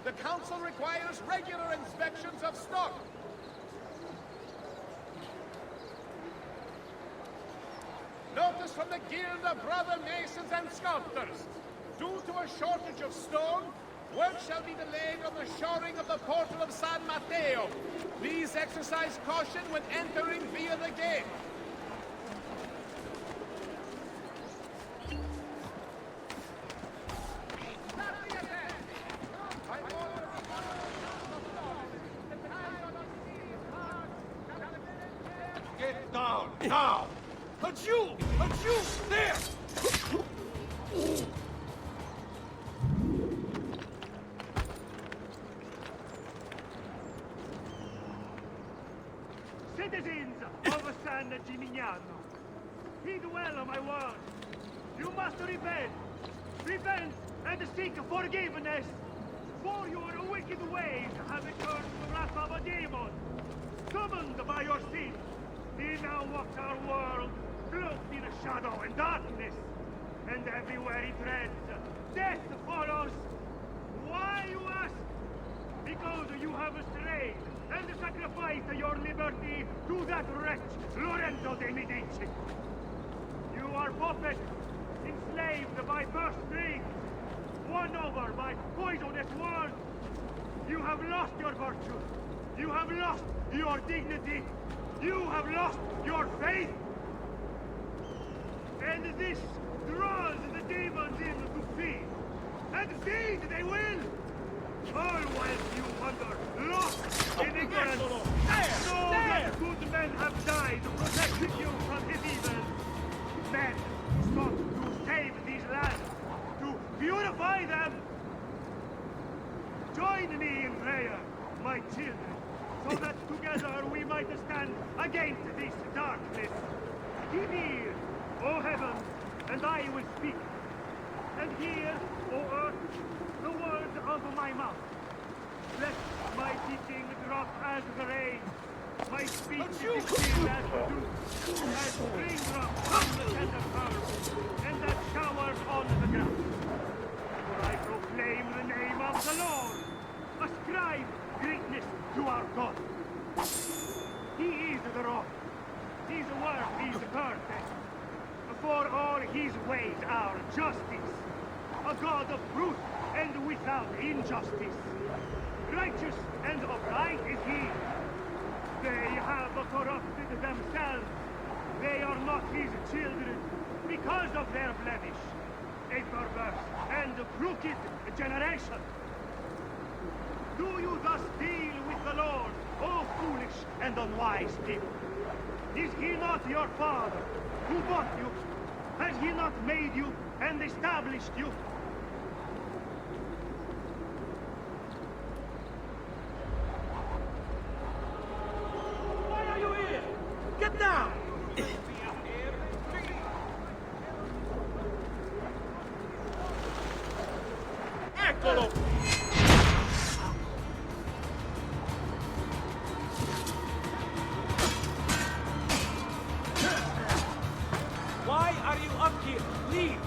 The Council requires regular inspections of stock. Notice from the Guild of Brother Masons and Sculptors. Due to a shortage of stone, work shall be delayed on the shoring of the portal of San Mateo. Please exercise caution when entering via the gate. Get down, now! Adieu! Adieu! There! Citizens of San Gimignano, heed well of my words. You must repent. Repent and seek forgiveness. For your wicked ways have turned the wrath of a demon. Summoned by your sin, he now walks our world, cloaked in shadow and darkness. And everywhere he treads, death follows. Why, you ask? Because you have strayed and sacrificed your liberty to that wretch, Lorenzo de Medici. You are puppets, enslaved by purse strings, won over by poisonous words. You have lost your virtue. You have lost your dignity. You have lost your faith. And this draws the demons in to feed. And feed they will! All while you wander, lost in ignorance. Know that good men have died protecting you from his evil. Men sought to save these lands, to purify them. Join me in prayer, my children, so that together we might stand against this darkness. Give ear, O heavens, and I will speak. And hear, O earth, the words of my mouth. Let my teaching drop as the rain. My speech is still as dew, as raindrops from the tender earth, and that showers on the ground. For I proclaim the name of the Lord. Ascribe greatness to our God. He is the rock. His work is perfect. For all his ways are justice. A God of truth and without injustice. Righteous and upright is he. They have corrupted themselves. They are not his children because of their blemish. A perverse and crooked generation. Do you thus deal with the Lord, O foolish and unwise people? Is he not your father, who bought you? Has he not made you and established you? Why are you here? Get down! Eccolo! Why are you up here? Leave!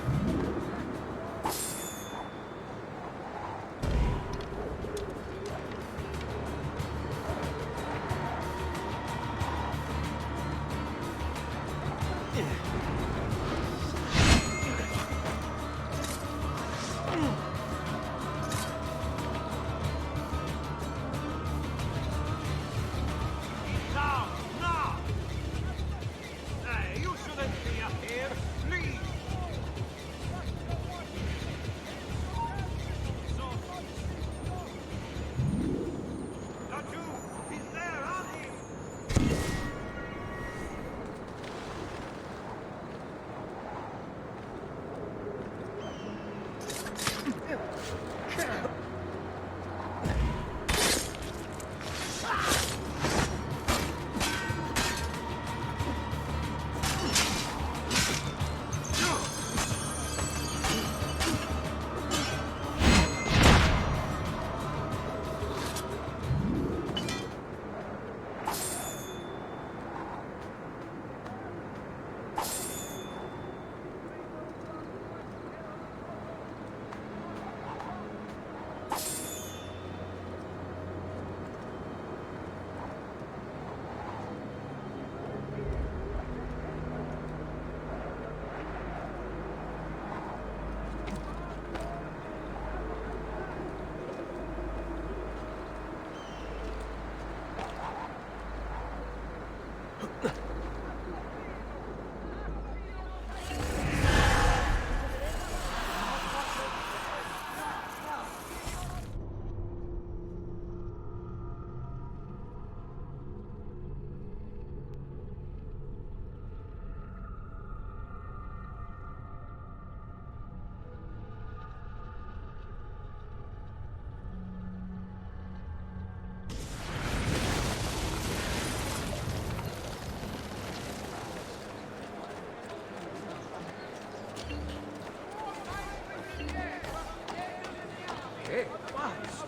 gods!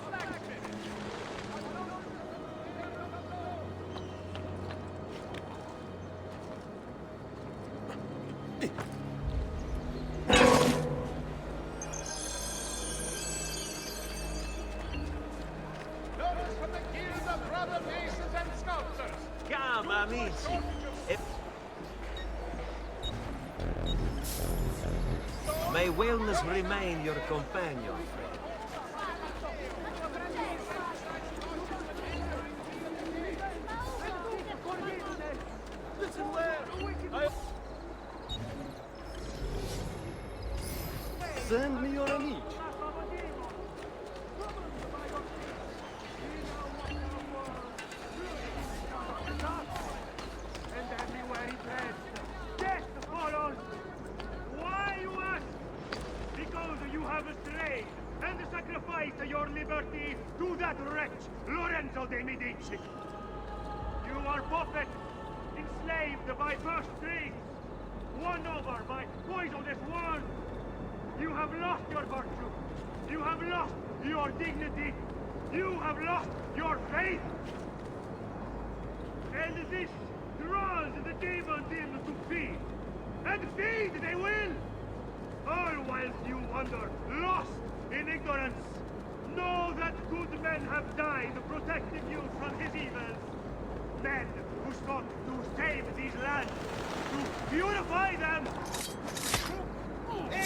Notice from the Guild of Brother Masons and Sculptors. Come, amici. May wellness remain your companion, friend. Listen where? Send me your amici. And everywhere he treads, death follows. Why, you ask? Because you have strayed and sacrificed your liberty to that wretch, Lorenzo de Medici. You are puppets, enslaved by purse strings, won over by poisonous words. You have lost your virtue. You have lost your dignity. You have lost your faith. And this draws the demons in to feed. And feed they will! All whilst you wander, lost in ignorance. Know that good men have died protecting you from his evils. Men who sought to save these lands, to purify them.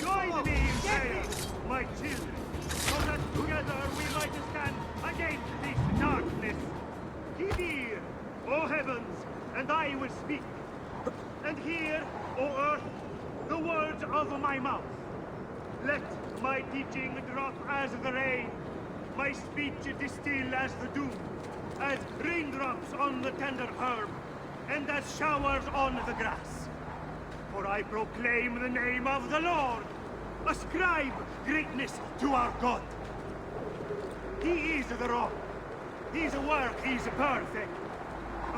Join me in prayer, my children, so that together we might stand against this darkness. Give ear, O heavens, and I will speak. And hear, O earth, the words of my mouth. Let my teaching drop as the rain, my speech distill as the dew, as raindrops on the tender herb, and as showers on the grass. For I proclaim the name of the Lord. Ascribe greatness to our God. He is the rock. His work is perfect.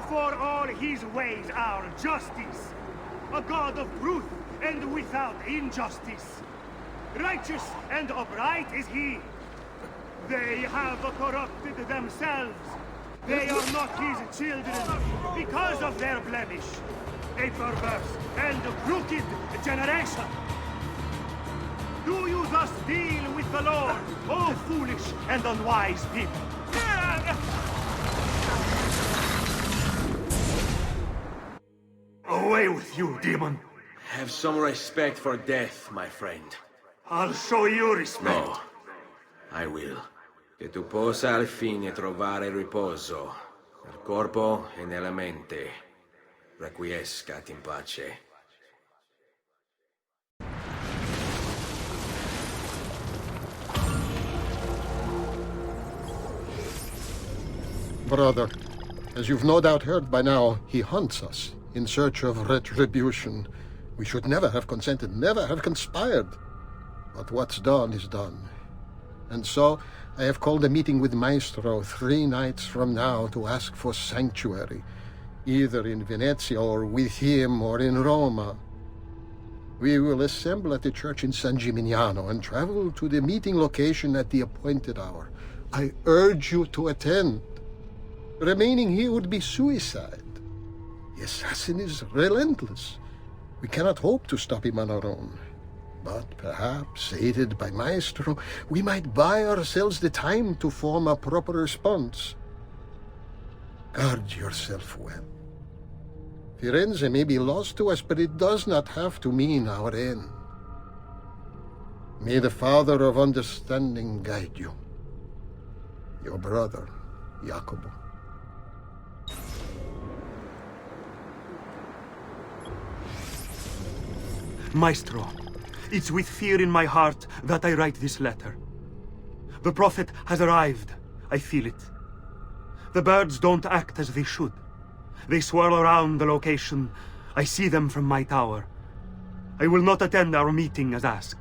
For all his ways are justice. A God of truth and without injustice. Righteous and upright is he. They have corrupted themselves. They are not his children because of their blemish. A perverse and crooked generation. Do you thus deal with the Lord, O foolish and unwise people? Away with you, demon. Have some respect for death, my friend. I'll show you respect. No, I will. Che tu possa al fine trovare riposo, nel corpo e nella mente. Requiescat in pace. Brother, as you've no doubt heard by now, he hunts us in search of retribution. We should never have consented, never have conspired. But what's done is done. And so, I have called a meeting with Maestro 3 nights from now to ask for sanctuary, either in Venezia or with him or in Roma. We will assemble at the church in San Gimignano and travel to the meeting location at the appointed hour. I urge you to attend. Remaining here would be suicide. The assassin is relentless. We cannot hope to stop him on our own. But perhaps, aided by Maestro, we might buy ourselves the time to form a proper response. Guard yourself well. Firenze may be lost to us, but it does not have to mean our end. May the Father of Understanding guide you. Your brother, Jacopo. Maestro, it's with fear in my heart that I write this letter. The Prophet has arrived. I feel it. The birds don't act as they should. They swirl around the location. I see them from my tower. I will not attend our meeting as asked.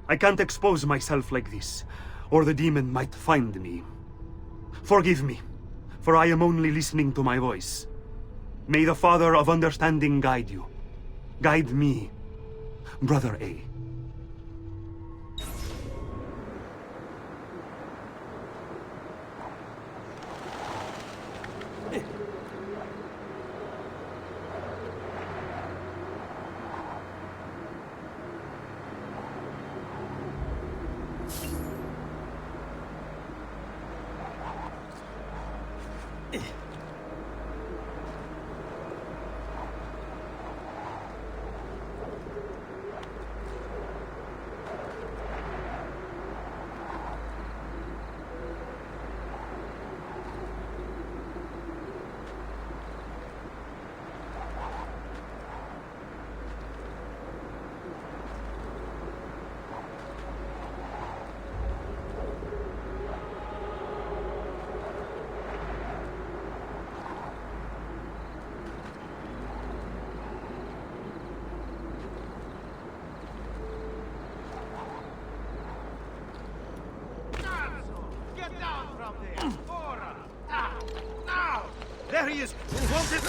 I can't expose myself like this, or the demon might find me. Forgive me, for I am only listening to my voice. May the Father of Understanding guide you. Guide me, Brother A. Get down from there! Ora! Now! There he is! Won't it?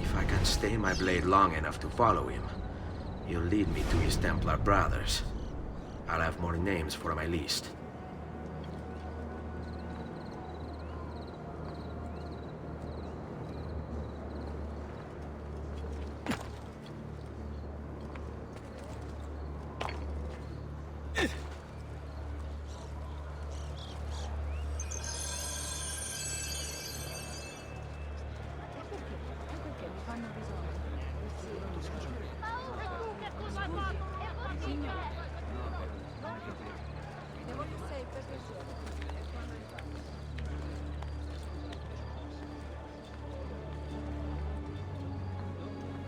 If I can stay my blade long enough to follow him, he'll lead me to his Templar brothers. I'll have more names for my list.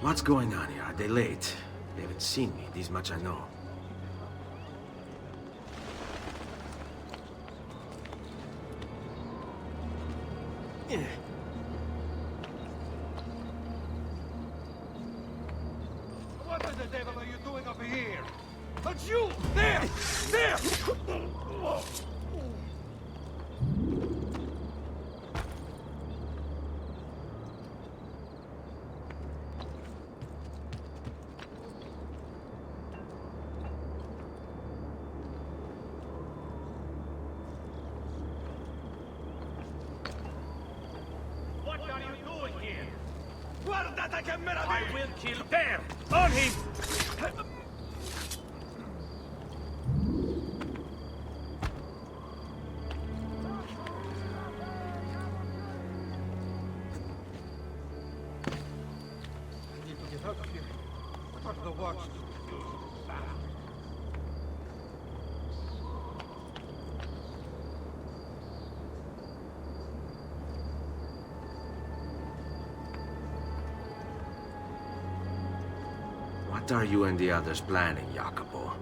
What's going on here? Are they late? They haven't seen me, this much I know. What the devil are you doing over here? But you! There! There! What are you doing here? Guardate che meraviglia! I will kill there! On him! I need to get out of here. What are the watch? What are you and the others planning, Jacopo?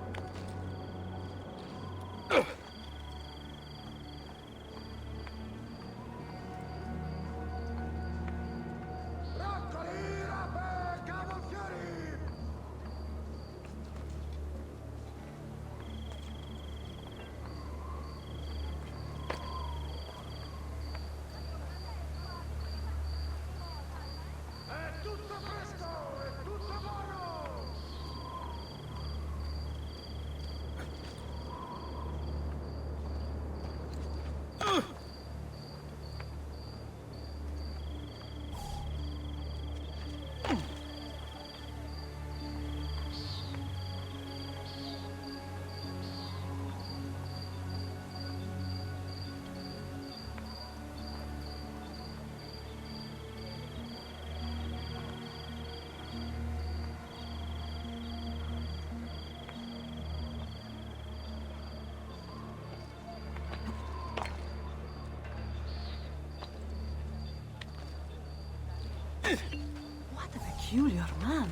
What a peculiar man.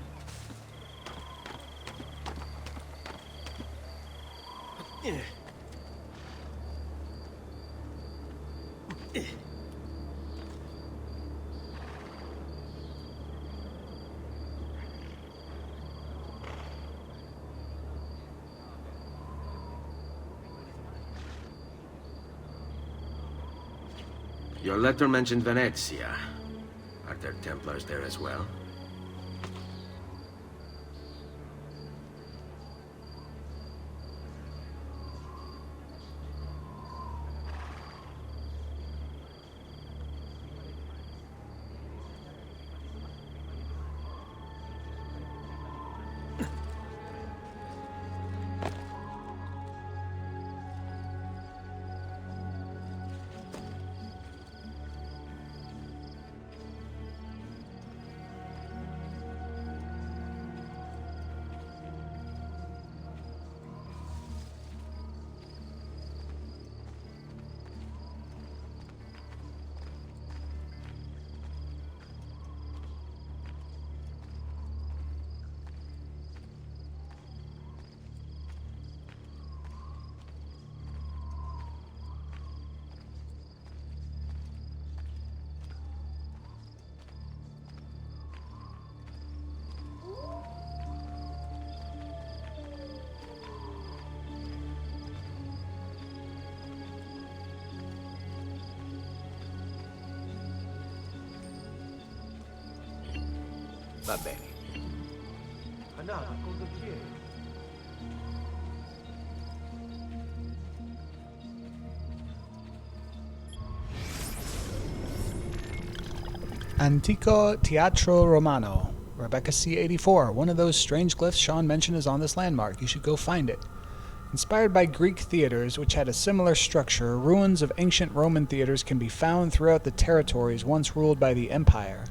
Your letter mentioned Venezia. Are there Templars there as well? Va bene. Andiamo, condottiere. Antico Teatro Romano. Rebecca C84. One of those strange glyphs Sean mentioned is on this landmark. You should go find it. Inspired by Greek theaters, which had a similar structure, ruins of ancient Roman theaters can be found throughout the territories once ruled by the Empire.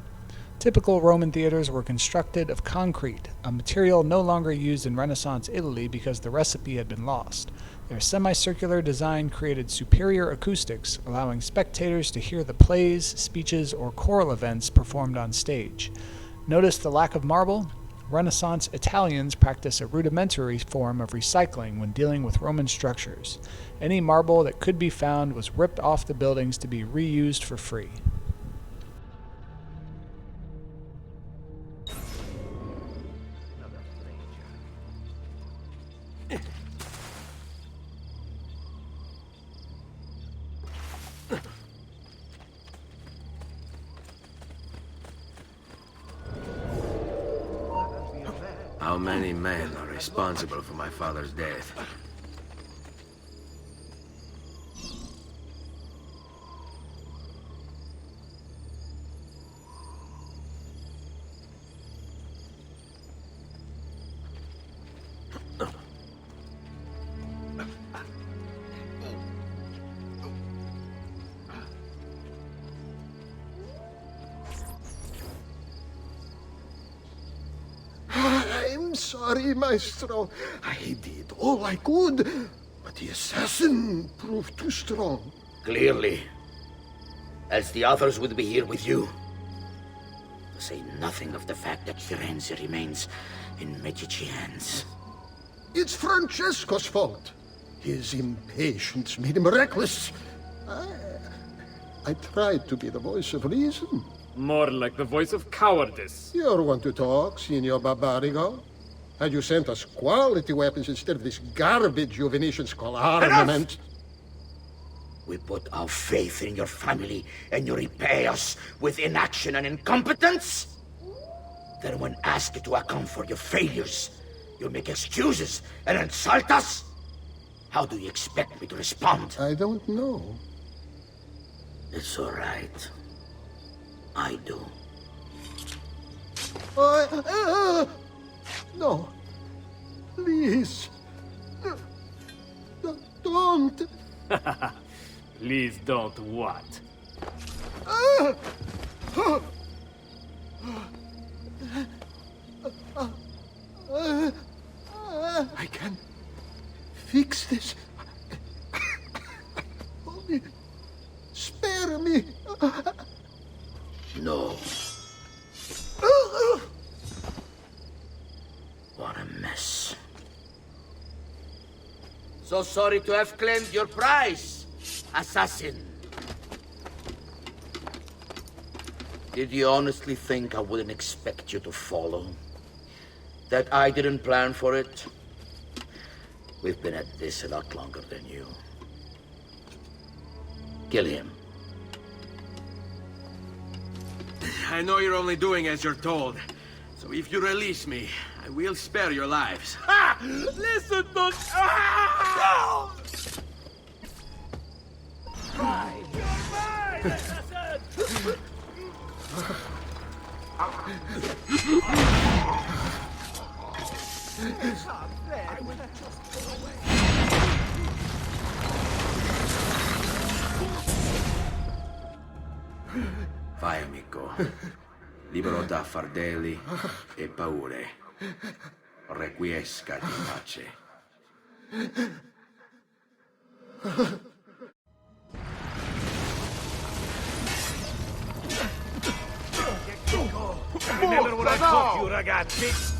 Typical Roman theaters were constructed of concrete, a material no longer used in Renaissance Italy because the recipe had been lost. Their semicircular design created superior acoustics, allowing spectators to hear the plays, speeches, or choral events performed on stage. Notice the lack of marble? Renaissance Italians practiced a rudimentary form of recycling when dealing with Roman structures. Any marble that could be found was ripped off the buildings to be reused for free. How many men are responsible for my father's death? I'm sorry, Maestro. I did all I could, but the assassin proved too strong. Clearly. Else the others would be here with you. To say nothing of the fact that Firenze remains in Medici hands. It's Francesco's fault. His impatience made him reckless. I tried to be the voice of reason. More like the voice of cowardice. You're one to talk, Signor Barbarigo. Had you sent us quality weapons instead of this garbage you Venetians call armament... We put our faith in your family, and you repay us with inaction and incompetence? Then when asked to account for your failures, you make excuses and insult us? How do you expect me to respond? I don't know. It's all right. I do. No. Please. Don't. Please don't what? I can fix this. Only spare me. No. What a mess. So sorry to have claimed your prize, assassin. Did you honestly think I wouldn't expect you to follow? That I didn't plan for it? We've been at this a lot longer than you. Kill him. I know you're only doing as you're told. So if you release me, I will spare your lives. Ha! Listen to... Ah! Vai, amico. Libero da fardelli e paure. Requiescat in pace. Remember what I taught you, ragazzi?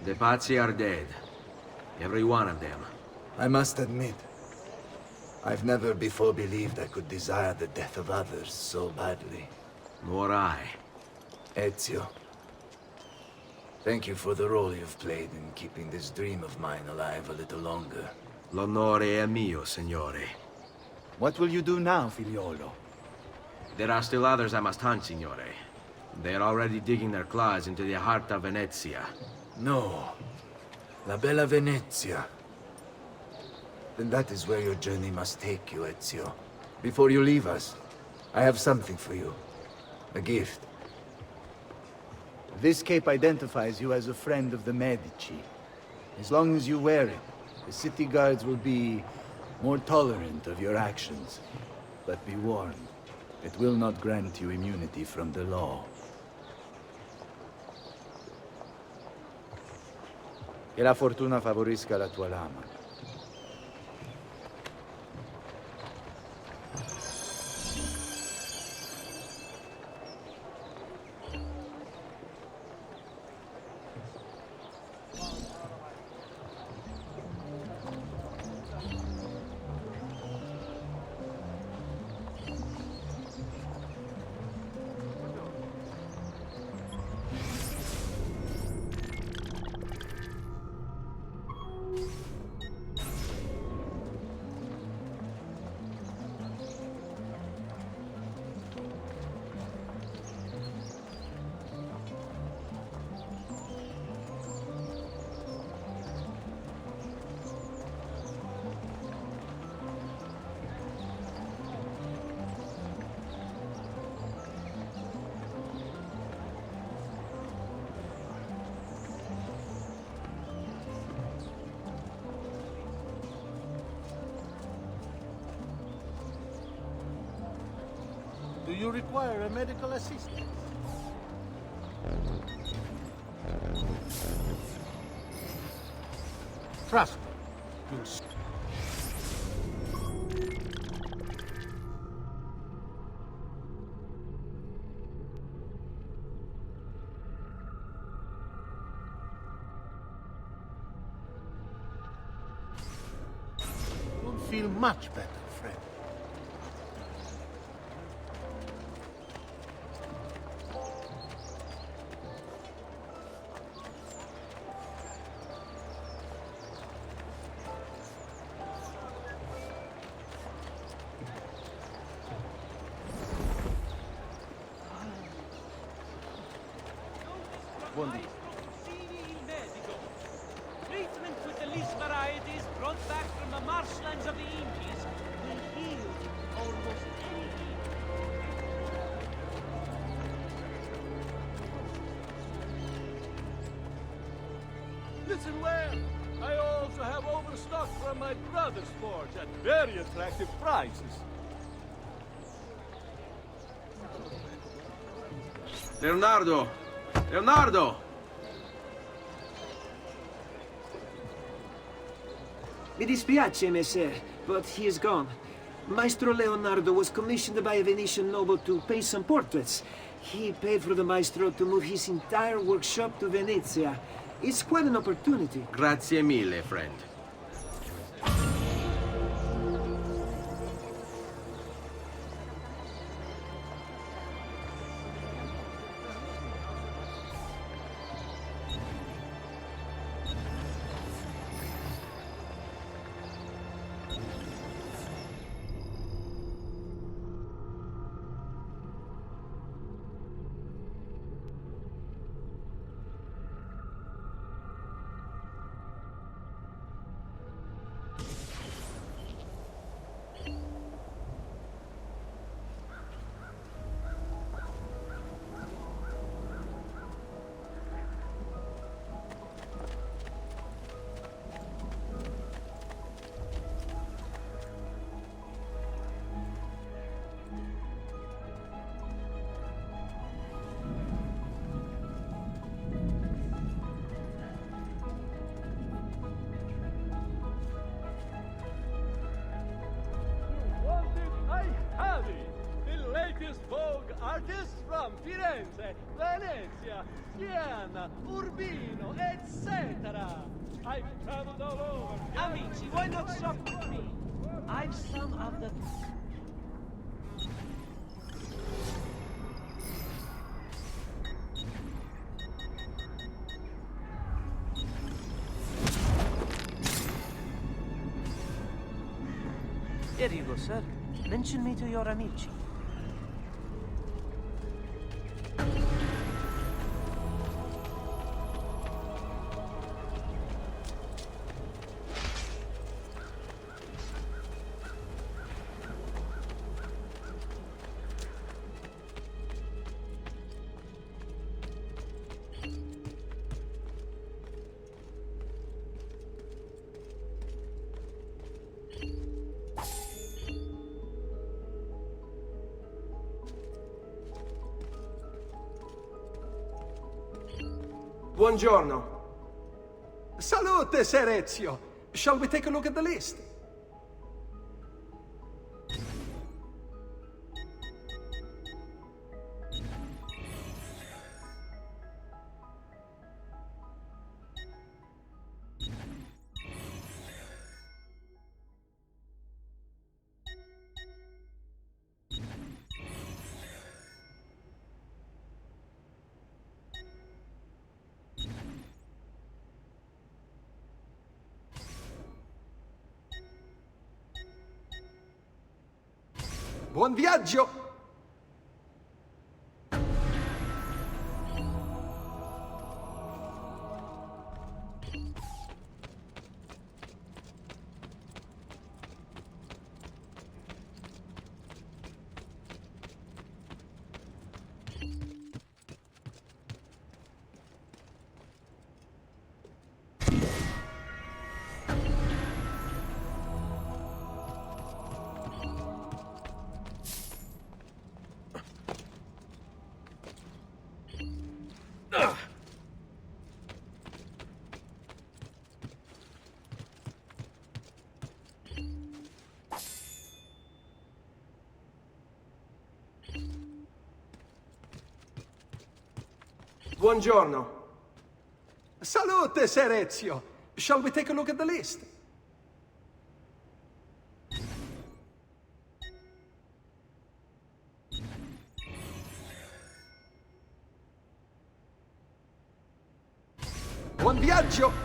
The Pazzi are dead. Every one of them. I must admit, I've never before believed I could desire the death of others so badly. Nor I. Ezio, thank you for the role you've played in keeping this dream of mine alive a little longer. L'onore è mio, signore. What will you do now, figliolo? There are still others I must hunt, signore. They are already digging their claws into the heart of Venezia. No. La bella Venezia. Then that is where your journey must take you, Ezio. Before you leave us, I have something for you. A gift. This cape identifies you as a friend of the Medici. As long as you wear it, the city guards will be more tolerant of your actions. But be warned, it will not grant you immunity from the law. Che la fortuna favorisca la tua lama. you require a medical assistance? Trust me. You'll feel much better, friend. Buondì. Treatment with the least varieties brought back from the marshlands of the Indies will heal almost anything. Listen well. I also have overstock from my brother's forge at very attractive prices. Leonardo! Leonardo! Mi dispiace, messer, but he is gone. Maestro Leonardo was commissioned by a Venetian noble to paint some portraits. He paid for the maestro to move his entire workshop to Venezia. It's quite an opportunity. Grazie mille, friend. Vogue artists from Firenze, Venezia, Siena, Urbino, etc. I've traveled all over. Amici, why not shop with me? I've some of the... Here you go, sir. Mention me to your amici. Buongiorno. Salute, Ser Ezio. Shall we take a look at the list? Buon viaggio! Buongiorno. Salute, Ser Ezio. Shall we take a look at the list? Buon viaggio!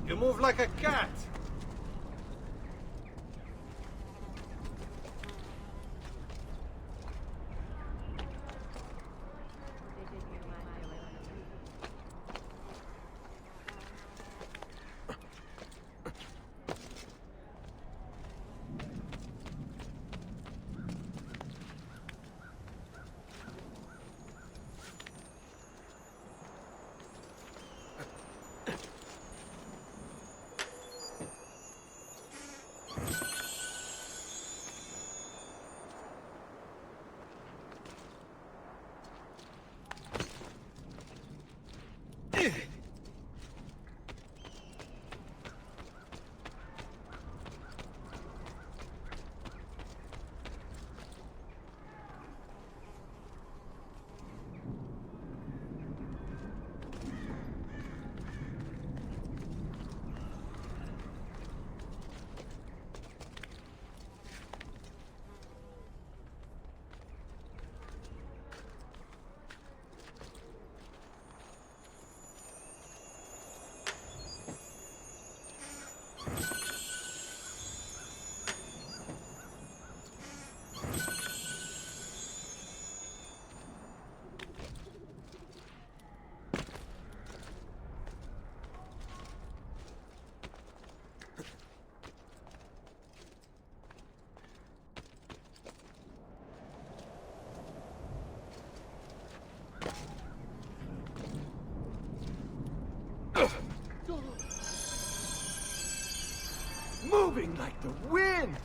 You move like a cat. Moving like the wind!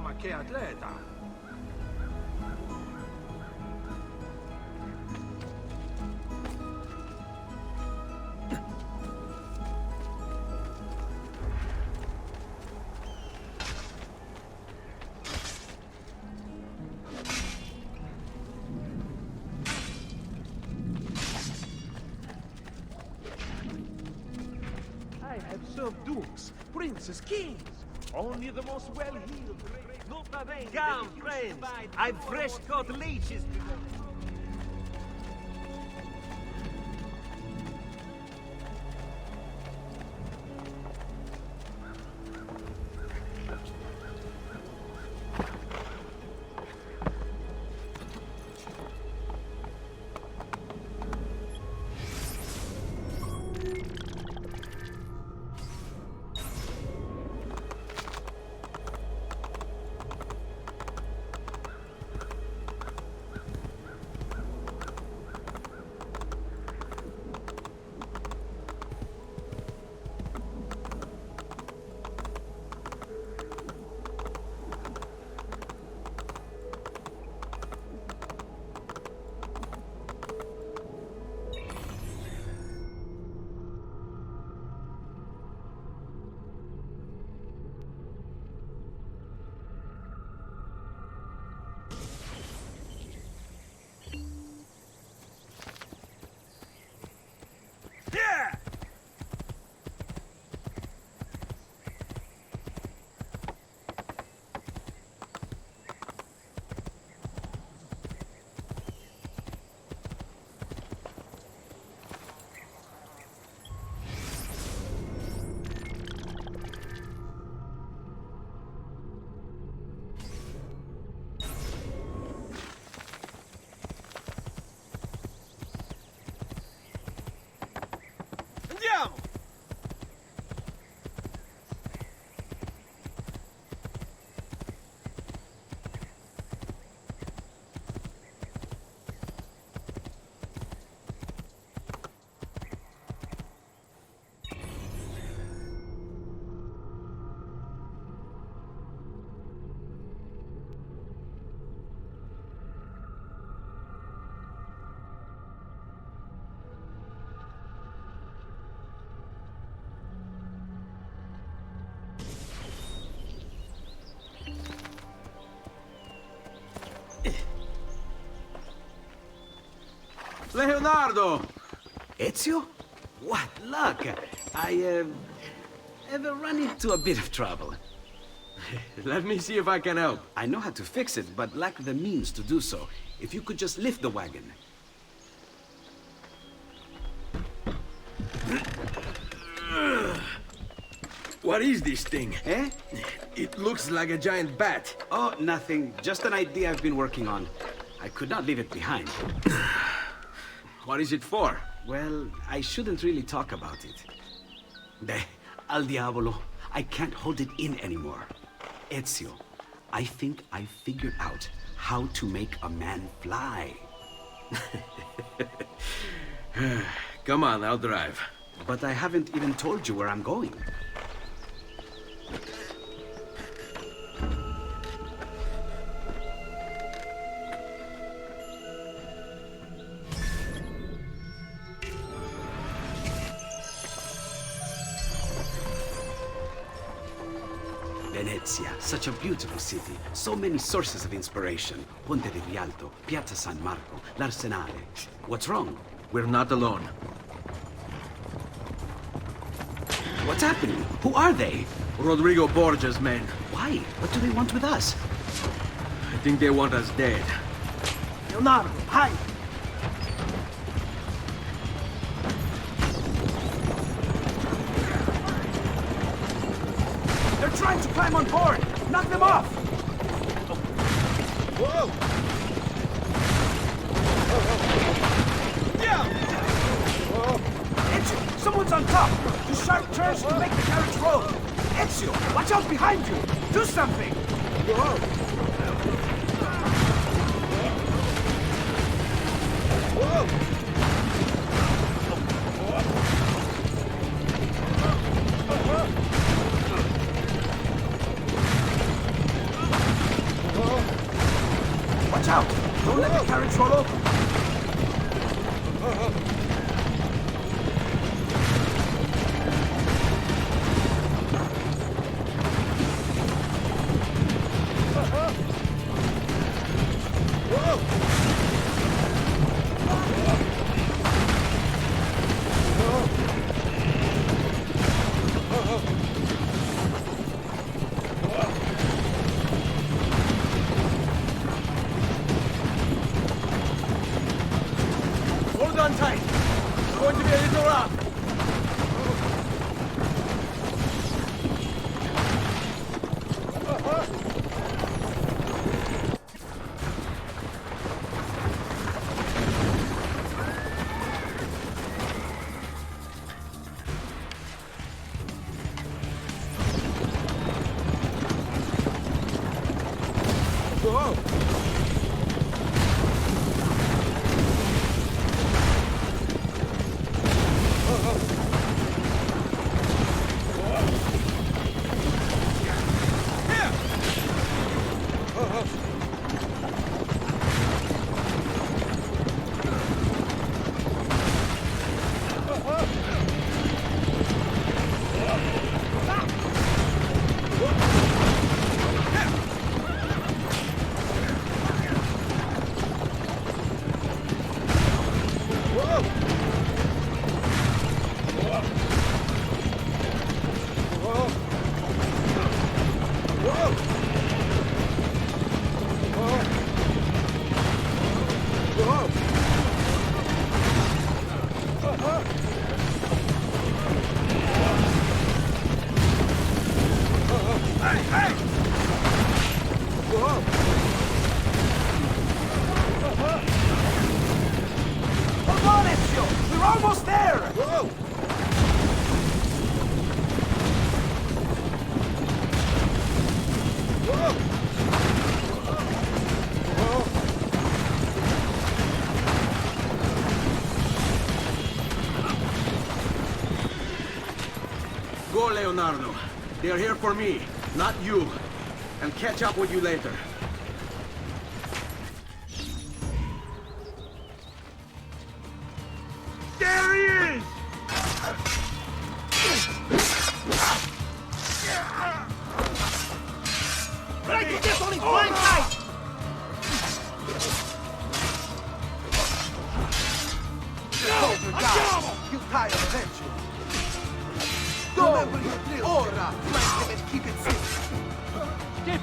Ma che atleta! I have served dukes, princes, kings. Only the most well-heeled. Come, friends. I've fresh caught leeches. Leonardo! Ezio? What luck! I have run into a bit of trouble. Let me see if I can help. I know how to fix it, but lack the means to do so. If you could just lift the wagon. What is this thing? Eh? It looks like a giant bat. Oh, nothing. Just an idea I've been working on. I could not leave it behind. What is it for? Well, I shouldn't really talk about it. Al diavolo. I can't hold it in anymore. Ezio, I think I figured out how to make a man fly. Come on, I'll drive. But I haven't even told you where I'm going. Venezia, such a beautiful city. So many sources of inspiration. Ponte di Rialto, Piazza San Marco, l'Arsenale. What's wrong? We're not alone. What's happening? Who are they? Rodrigo Borgia's men. Why? What do they want with us? I think they want us dead. Leonardo, hide! They're trying to climb on board! Knock them off! Whoa! Ezio, someone's on top! Do sharp turns to make the carriage roll! Ezio, watch out behind you! Do something! Watch out! Don't let the carriage roll over! Hold on tight. It's going to be a little rough. Hold on, Ezio! We're almost there! Go, Leonardo. They are here for me, not you. I'll catch up with you later. There he is! Right to this only blind side! high eventually. Remember your drill. Ora! Mind them and keep it safe. Skip!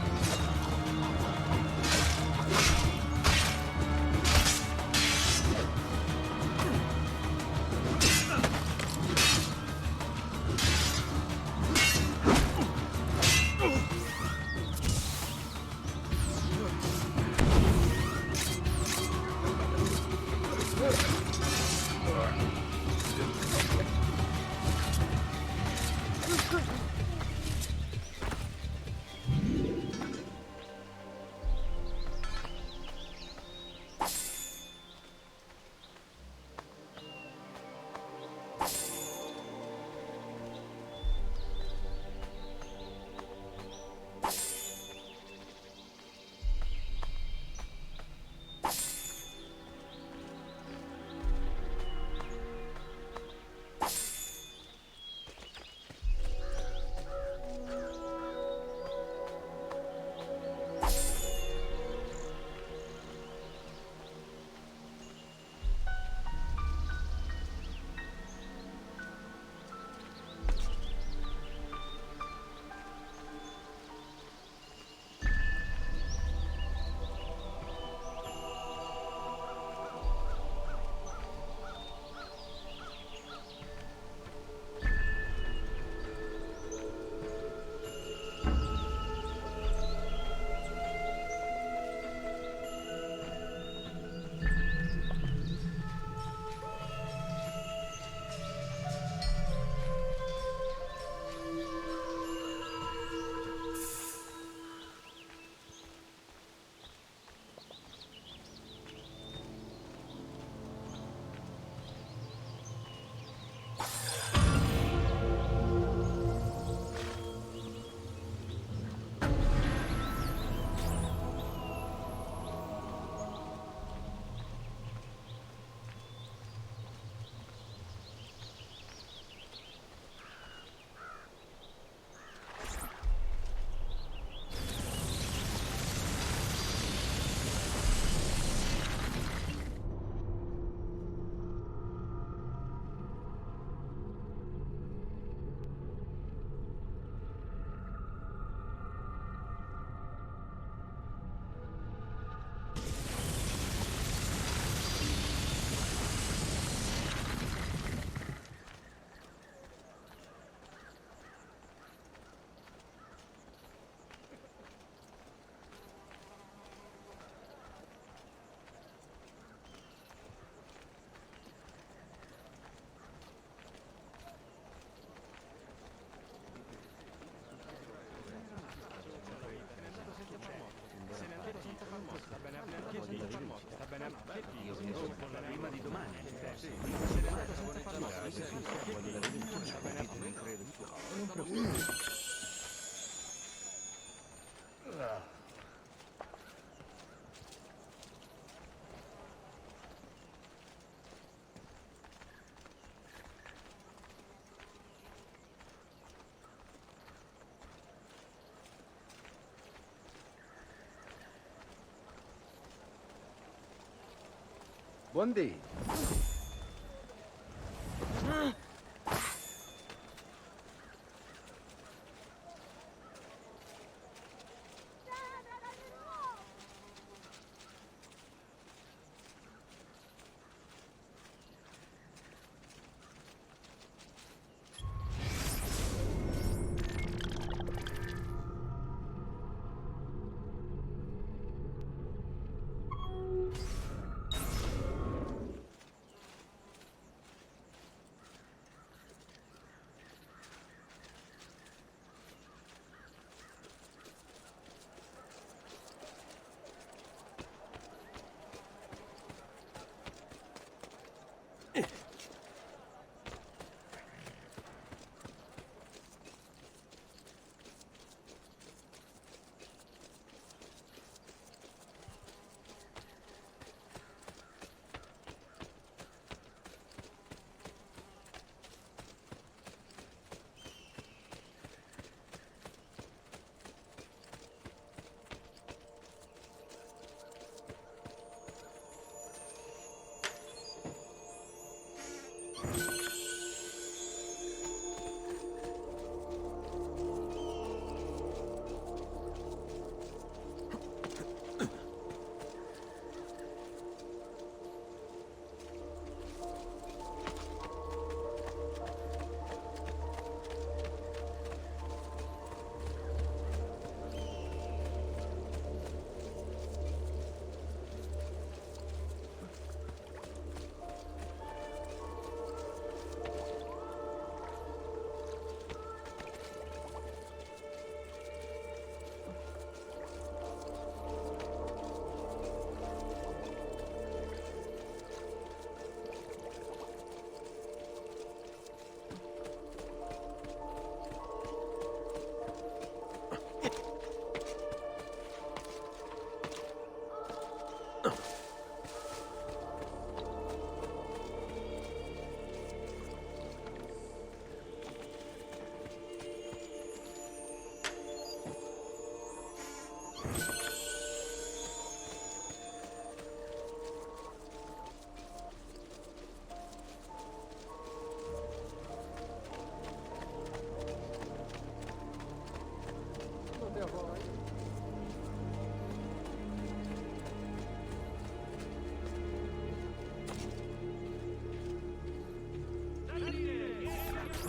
Buondì.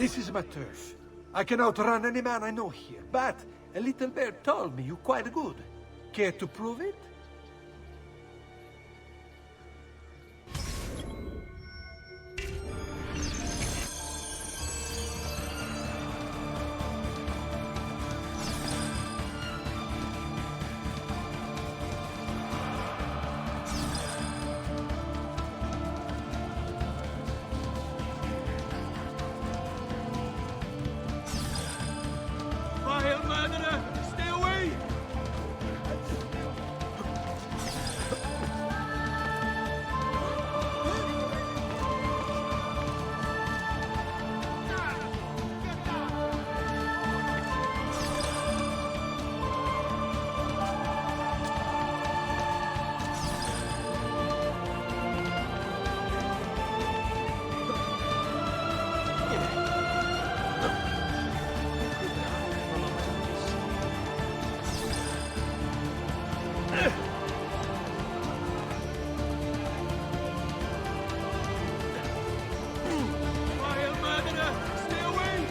This is my turf. I can outrun any man I know here, but a little bird told me you're quite good. Care to prove it? Vile murderer! Stay away! Vile murderer! Stay away!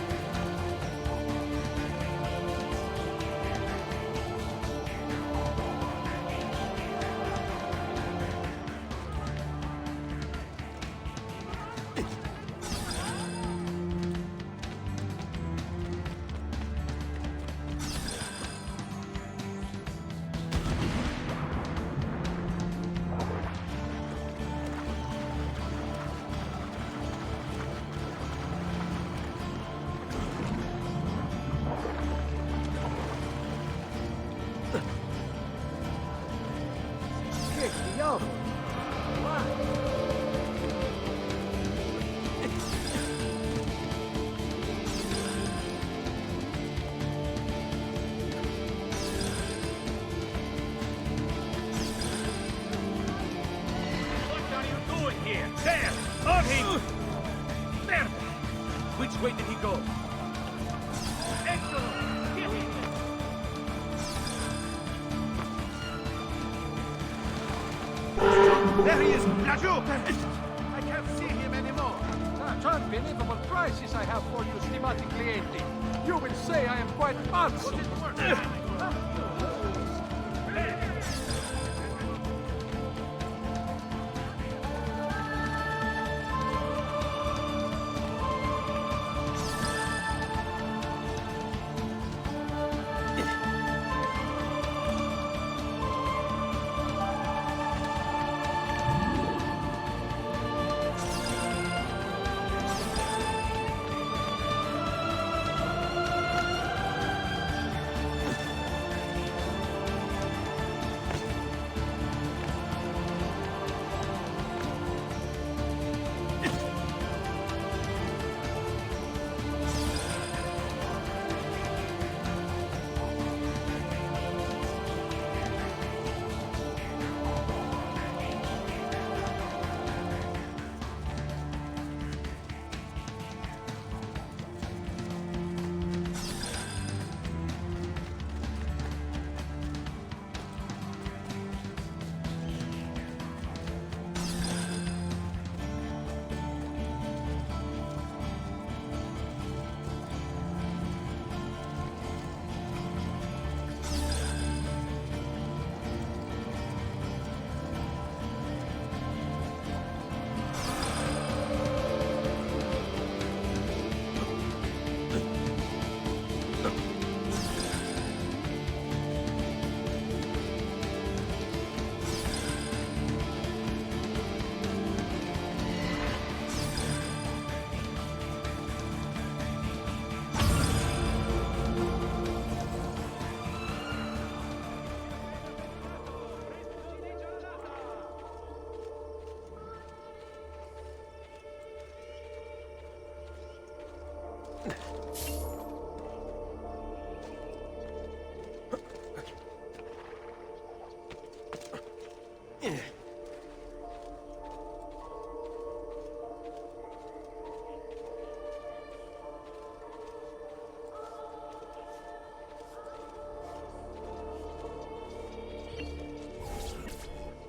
Che diavolo! What are you doing here? There! On him! There! Which way did he go? Ezio! Get him! There he is! Raju! I can't see him anymore. Such unbelievable prices I have for you, stimati clienti. You will say I am quite fancy.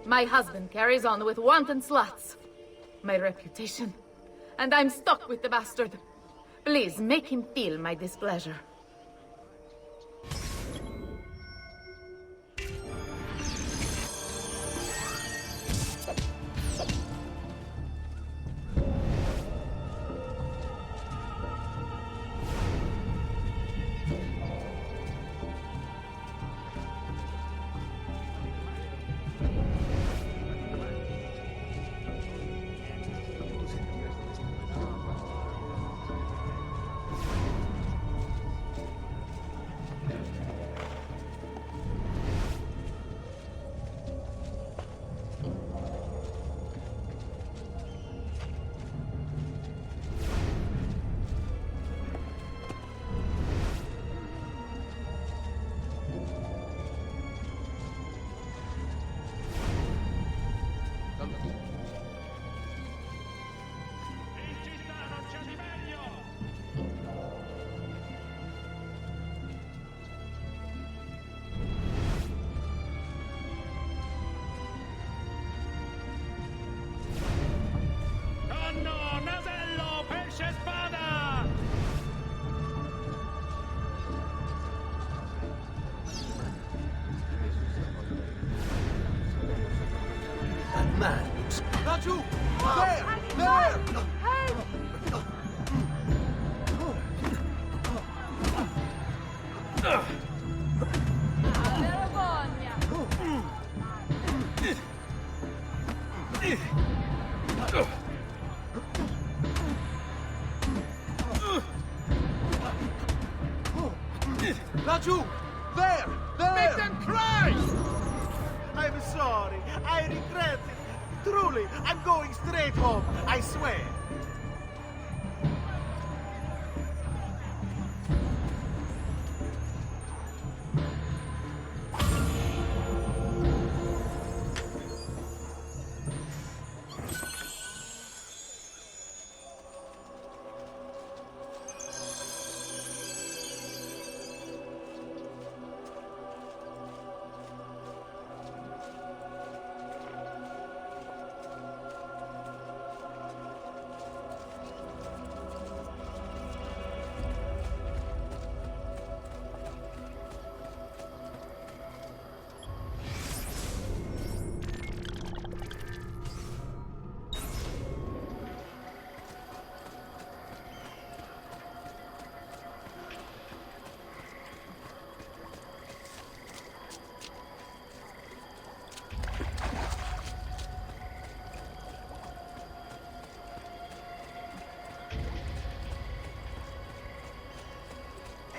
My husband carries on with wanton sluts. My reputation. And I'm stuck with the bastard. Please make him feel my displeasure. Raju! There! There! Raju! There! There! Make them cry! I'm sorry. I regret it. Truly, I'm going straight home. I swear.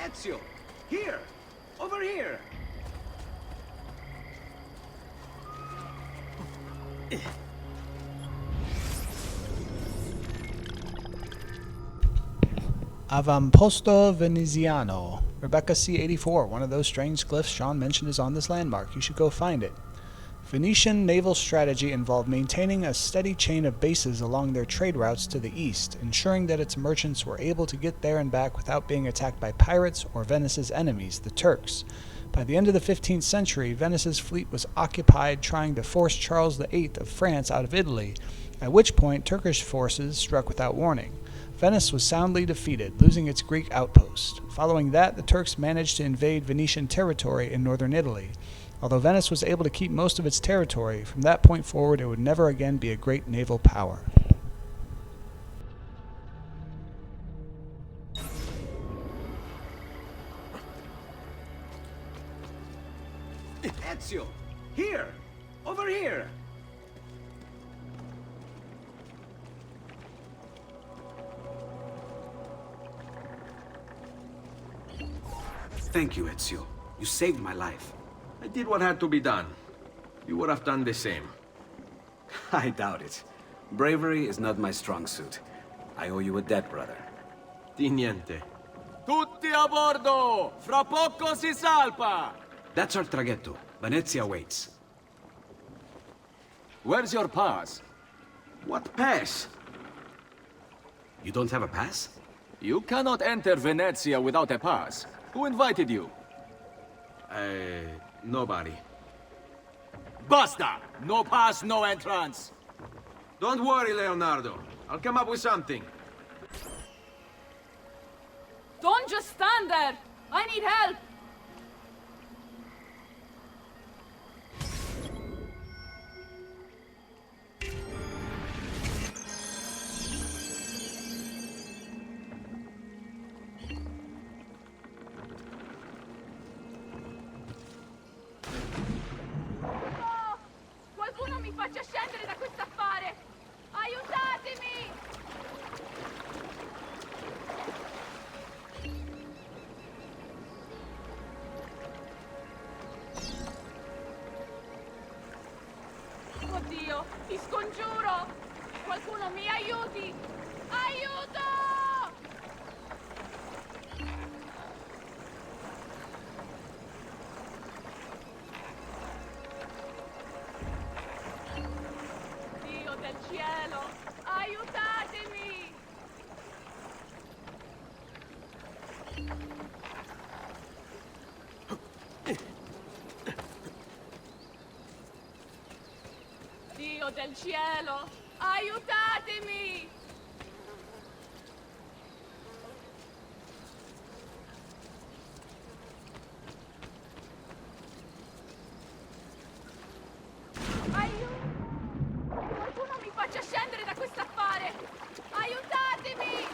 Ezio! Here! Over here! Avamposto Veneziano. Rebecca C-84. One of those strange glyphs Sean mentioned is on this landmark. You should go find it. Venetian naval strategy involved maintaining a steady chain of bases along their trade routes to the east, ensuring that its merchants were able to get there and back without being attacked by pirates or Venice's enemies, the Turks. By the end of the 15th century, Venice's fleet was occupied trying to force Charles VIII of France out of Italy, at which point Turkish forces struck without warning. Venice was soundly defeated, losing its Greek outpost. Following that, the Turks managed to invade Venetian territory in northern Italy. Although Venice was able to keep most of its territory, from that point forward it would never again be a great naval power. Ezio! Here! Over here! Thank you, Ezio. You saved my life. I did what had to be done. You would have done the same. I doubt it. Bravery is not my strong suit. I owe you a debt, brother. Di niente. Tutti a bordo! Fra poco si salpa! That's our traghetto. Venezia waits. Where's your pass? What pass? You don't have a pass? You cannot enter Venezia without a pass. Who invited you? Nobody. Basta! No pass, no entrance! Don't worry, Leonardo. I'll come up with something. Don't just stand there! I need help! Oh! Qualcuno mi faccia scendere da questo affare! Aiutatemi! Oddio, ti scongiuro! Qualcuno mi aiuti! Aiuto! Dio del cielo, aiutatemi! Dio del cielo, aiutatemi! Qualcuno mi faccia scendere da questo affare! Aiutatemi!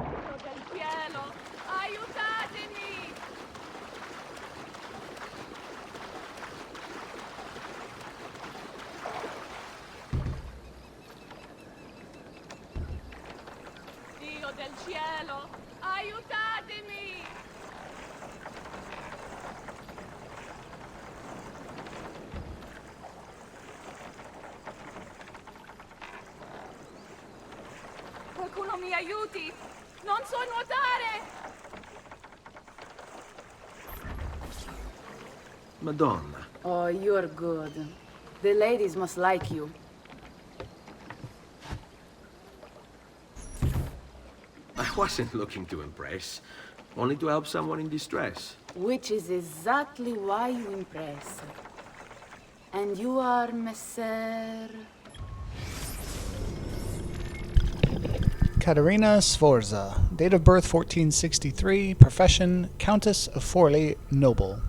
Dio del cielo, aiutatemi! Dio del cielo, aiutatemi! Qualcuno mi aiuti! Non so nuotare! Madonna. Oh, you're good. The ladies must like you. I wasn't looking to impress, only to help someone in distress. Which is exactly why you impress. And you are Messer... Katerina Sforza, date of birth 1463, profession Countess of Forli, noble.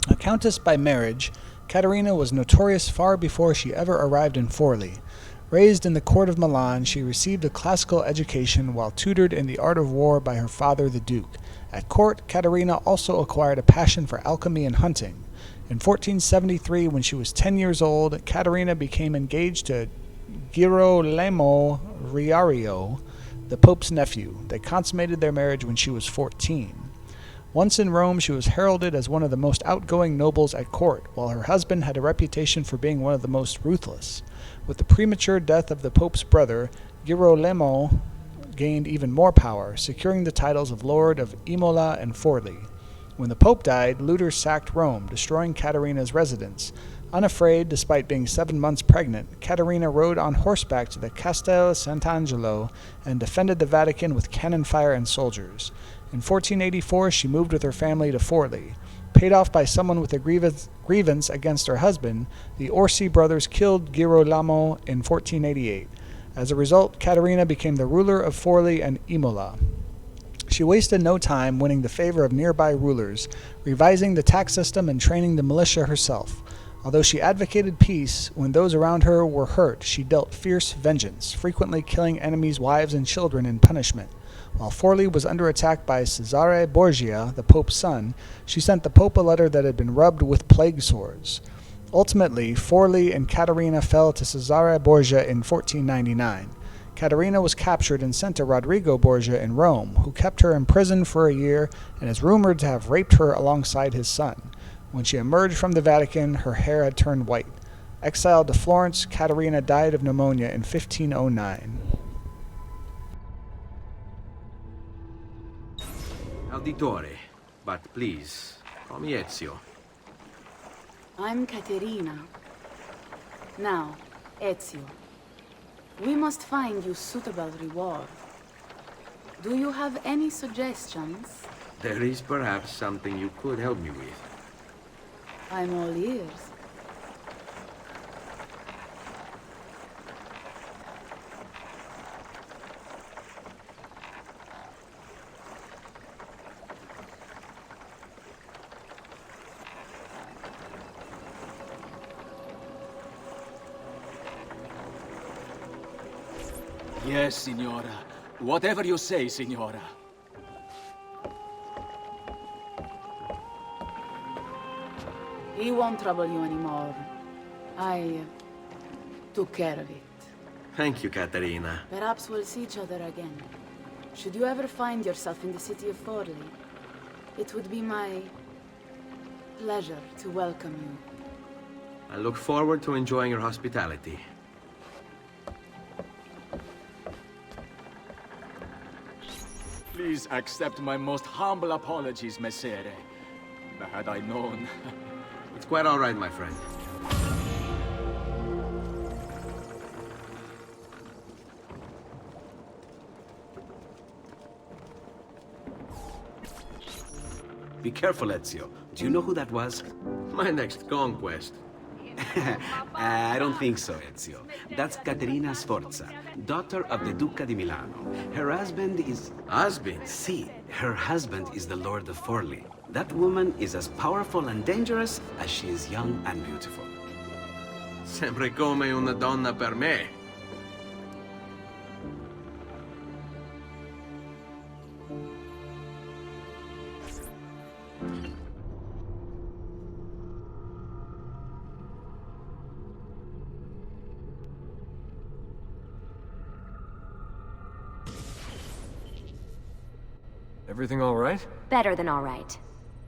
A countess by marriage, Katerina was notorious far before she ever arrived in Forli. Raised in the court of Milan, she received a classical education while tutored in the art of war by her father the Duke. At court, Katerina also acquired a passion for alchemy and hunting. In 1473, when she was 10 years old, Katerina became engaged to Girolamo Riario, the Pope's nephew. They consummated their marriage when she was 14. Once in Rome, she was heralded as one of the most outgoing nobles at court, while her husband had a reputation for being one of the most ruthless. With the premature death of the Pope's brother, Girolamo gained even more power, securing the titles of Lord of Imola and Forli. When the Pope died, looters sacked Rome, destroying Caterina's residence. Unafraid, despite being 7 months pregnant, Caterina rode on horseback to the Castel Sant'Angelo and defended the Vatican with cannon fire and soldiers. In 1484, she moved with her family to Forli. Paid off by someone with a grievance against her husband, the Orsi brothers killed Girolamo in 1488. As a result, Caterina became the ruler of Forli and Imola. She wasted no time winning the favor of nearby rulers, revising the tax system and training the militia herself. Although she advocated peace, when those around her were hurt, she dealt fierce vengeance, frequently killing enemies' wives and children in punishment. While Forli was under attack by Cesare Borgia, the Pope's son, she sent the Pope a letter that had been rubbed with plague sores. Ultimately, Forli and Caterina fell to Cesare Borgia in 1499. Caterina was captured and sent to Rodrigo Borgia in Rome, who kept her imprisoned for a year and is rumored to have raped her alongside his son. When she emerged from the Vatican, her hair had turned white. Exiled to Florence, Caterina died of pneumonia in 1509. Auditore, but please, call me Ezio. I'm Caterina. Now, Ezio, we must find you suitable reward. Do you have any suggestions? There is perhaps something you could help me with. I'm all ears. Yes, Signora. Whatever you say, Signora. He won't trouble you anymore. I took care of it. Thank you, Caterina. Perhaps we'll see each other again. Should you ever find yourself in the city of Forli, it would be my pleasure to welcome you. I look forward to enjoying your hospitality. Please accept my most humble apologies, Messere. Had I known... It's quite all right, my friend. Be careful, Ezio. Do you know who that was? My next conquest. I don't think so, Ezio. That's Caterina Sforza, daughter of the Duca di Milano. Her husband is... Husband? See, her husband is the Lord of Forli. That woman is as powerful and dangerous as she is young and beautiful. Sempre come una donna per me. Everything all right? Better than all right.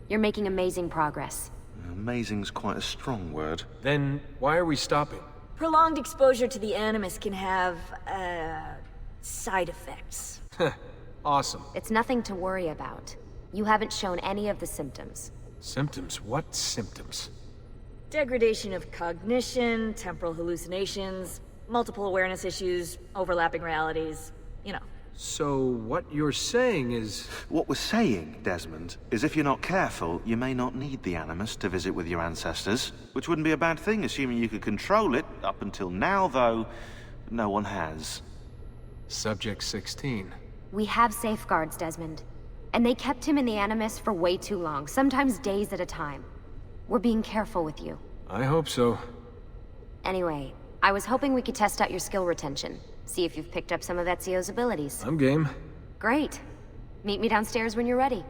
You're making amazing progress. Amazing's quite a strong word. Then why are we stopping? Prolonged exposure to the Animus can have, side effects. Awesome. It's nothing to worry about. You haven't shown any of the symptoms. Symptoms? What symptoms? Degradation of cognition, temporal hallucinations, multiple awareness issues, overlapping realities, you know. So what you're saying is... What we're saying, Desmond, is if you're not careful, you may not need the Animus to visit with your ancestors. Which wouldn't be a bad thing, assuming you could control it. Up until now, though, no one has. Subject 16. We have safeguards, Desmond. And they kept him in the Animus for way too long, sometimes days at a time. We're being careful with you. I hope so. Anyway, I was hoping we could test out your skill retention. See if you've picked up some of Ezio's abilities. I'm game. Great. Meet me downstairs when you're ready.